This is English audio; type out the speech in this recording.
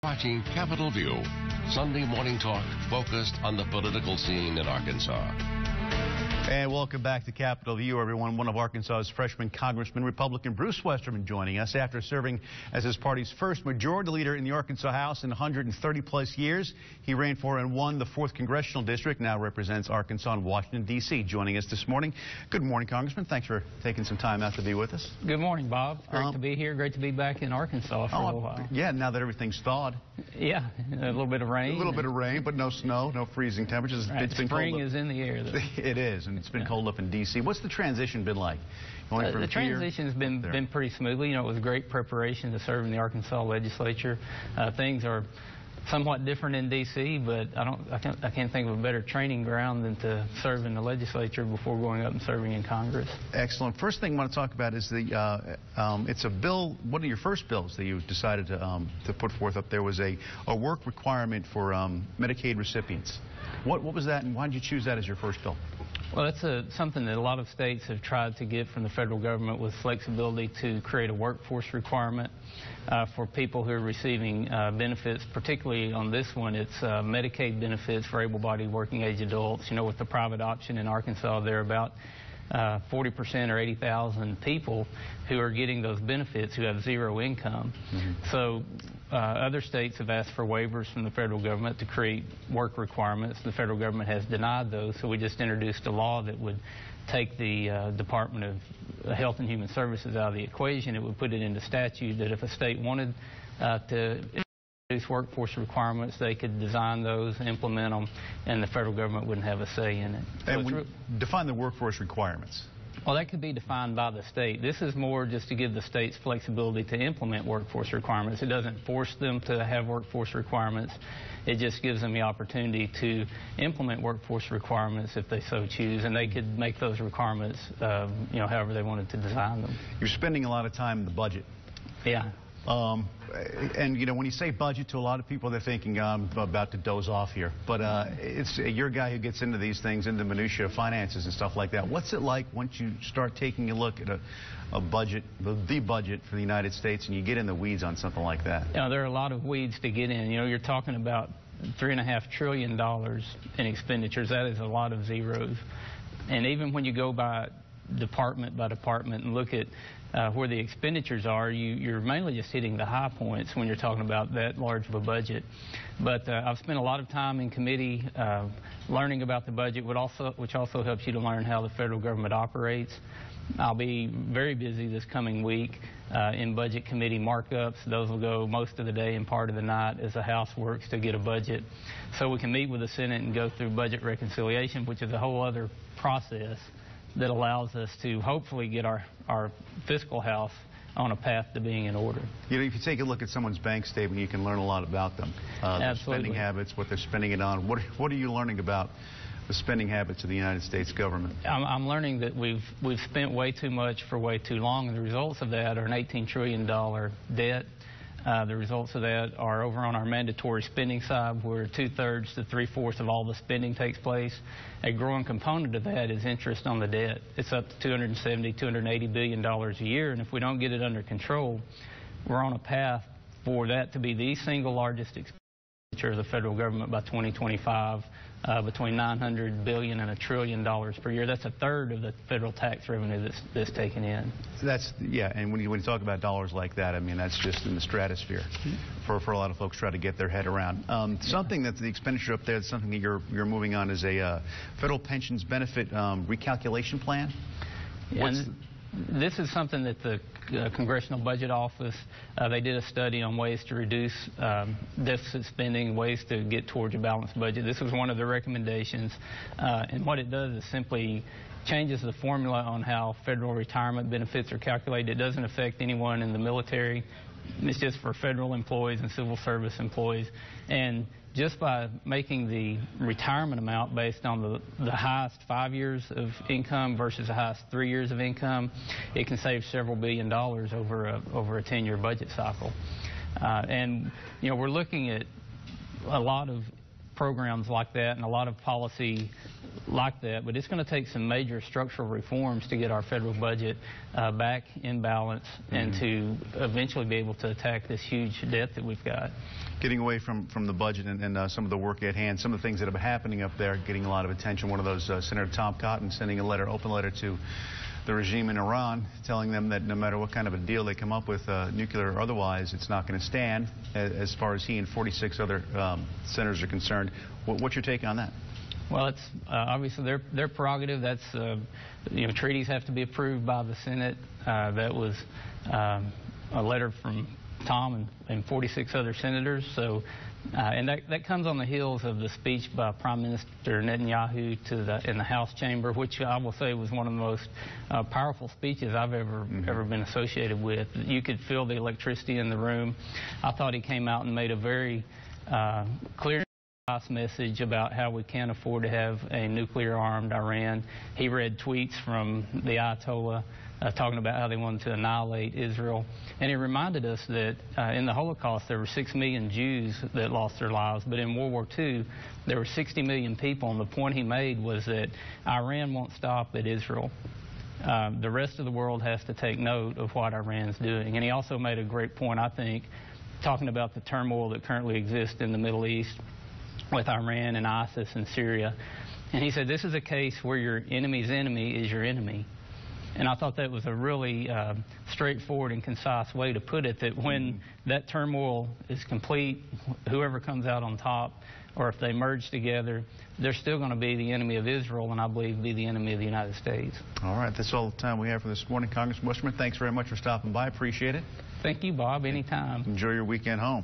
Watching Capitol View, Sunday morning talk focused on the political scene in Arkansas. And welcome back to Capitol View, everyone. One of Arkansas's freshman Congressman, Republican Bruce Westerman, joining us after serving as his party's first majority leader in the Arkansas House in 130-plus years. He ran for and won the 4th Congressional District, now represents Arkansas and Washington, D.C. Joining us this morning. Good morning, Congressman. Thanks for taking some time out to be with us. Good morning, Bob. Great to be here. Great to be back in Arkansas for a little while. Yeah, now that everything's thawed. Yeah, a little bit of rain. A little bit of rain, but no snow, no freezing temperatures. Right. It's been Spring cold is in the air, though. It is, and it's been cold up in D.C. What's the transition been like? The transition's been pretty smoothly. You know, it was great preparation to serve in the Arkansas legislature. Things are somewhat different in D.C., but I can't think of a better training ground than to serve in the legislature before going up and serving in Congress. Excellent. First thing I want to talk about is it's a bill. One of your first bills that you decided to put forth up there was a work requirement for Medicaid recipients. What was that, and why did you choose that as your first bill? Well, that's something that a lot of states have tried to get from the federal government, with flexibility to create a workforce requirement for people who are receiving benefits. Particularly on this one, it's Medicaid benefits for able-bodied working-age adults. You know, with the private option in Arkansas, there are about 40% or 80,000 people who are getting those benefits who have zero income. So other states have asked for waivers from the federal government to create work requirements. The federal government has denied those, so we just introduced a law that would take the Department of Health and Human Services out of the equation. It would put it into statute that if a state wanted to introduce workforce requirements, they could design those, implement them, and the federal government wouldn't have a say in it. And define the workforce requirements. Well, that could be defined by the state. This is more just to give the states flexibility to implement workforce requirements. It doesn't force them to have workforce requirements. It just gives them the opportunity to implement workforce requirements if they so choose, and they could make those requirements, you know, however they wanted to design them. You're spending a lot of time in the budget. Yeah. And, you know, when you say budget, to a lot of people, they're thinking, I'm about to doze off here. But you're a guy who gets into these things, into minutiae of finances and stuff like that. What's it like once you start taking a look at a budget, the budget for the United States, and you get in the weeds on something like that? You know, there are a lot of weeds to get in. You know, you're talking about $3.5 trillion in expenditures. That is a lot of zeros. And even when you go by department and look at where the expenditures are, you're mainly just hitting the high points when you're talking about that large of a budget. But I've spent a lot of time in committee learning about the budget, which also helps you to learn how the federal government operates. I'll be very busy this coming week in budget committee markups. Those will go most of the day and part of the night as the House works to get a budget. So we can meet with the Senate and go through budget reconciliation, which is a whole other process that allows us to hopefully get our fiscal house on a path to being in order. You know, if you take a look at someone's bank statement, you can learn a lot about them. Their spending habits, what they're spending it on. What are you learning about the spending habits of the United States government? I'm learning that we've spent way too much for way too long, and the results of that are an $18 trillion debt. The results of that are over on our mandatory spending side, where 2/3 to 3/4 of all the spending takes place. A growing component of that is interest on the debt. It's up to $270, $280 billion a year, and if we don't get it under control, we're on a path for that to be the single largest expenditure of the federal government by 2025, between $900 billion and $1 trillion per year. That's 1/3 of the federal tax revenue that's taken in. Yeah, and when you talk about dollars like that, I mean, that's just in the stratosphere for a lot of folks trying to get their head around. Something that's the expenditure up there, something that you're moving on, is a federal pensions benefit recalculation plan. This is something that the Congressional Budget Office, they did a study on ways to reduce deficit spending, ways to get towards a balanced budget. This was one of the recommendations, and what it does is simply changes the formula on how federal retirement benefits are calculated. It doesn't affect anyone in the military. It's just for federal employees and civil service employees. And just by making the retirement amount based on the highest 5 years of income versus the highest 3 years of income, it can save several $1 billion over a 10-year budget cycle. And, you know, we're looking at a lot of programs like that and a lot of policy like that, but it's going to take some major structural reforms to get our federal budget back in balance and to eventually be able to attack this huge debt that we've got. Getting away from the budget and some of the work at hand, some of the things that have been happening up there getting a lot of attention. One of those, Senator Tom Cotton sending a letter, open letter to the regime in Iran, telling them that no matter what kind of a deal they come up with, nuclear or otherwise, it's not going to stand, as far as he and 46 other senators are concerned. What's your take on that? Well, it's obviously their prerogative. That's treaties have to be approved by the Senate. That was a letter from Tom and 46 other senators. So, and that comes on the heels of the speech by Prime Minister Netanyahu in the House chamber, which I will say was one of the most powerful speeches I've ever been associated with. You could feel the electricity in the room. I thought he came out and made a very clear message about how we can't afford to have a nuclear-armed Iran. He read tweets from the Ayatollah talking about how they wanted to annihilate Israel. And he reminded us that in the Holocaust there were 6 million Jews that lost their lives, but in World War II there were 60 million people, and the point he made was that Iran won't stop at Israel. The rest of the world has to take note of what Iran's doing. And he also made a great point, I think, talking about the turmoil that currently exists in the Middle East with Iran and ISIS and Syria. And he said this is a case where your enemy's enemy is your enemy. And I thought that was a really straightforward and concise way to put it, that when that turmoil is complete, whoever comes out on top, or if they merge together, they're still going to be the enemy of Israel, and I believe be the enemy of the United States. All right, that's all the time we have for this morning. Congressman Westerman, thanks very much for stopping by. Appreciate it. Thank you, Bob. Anytime. Enjoy your weekend home.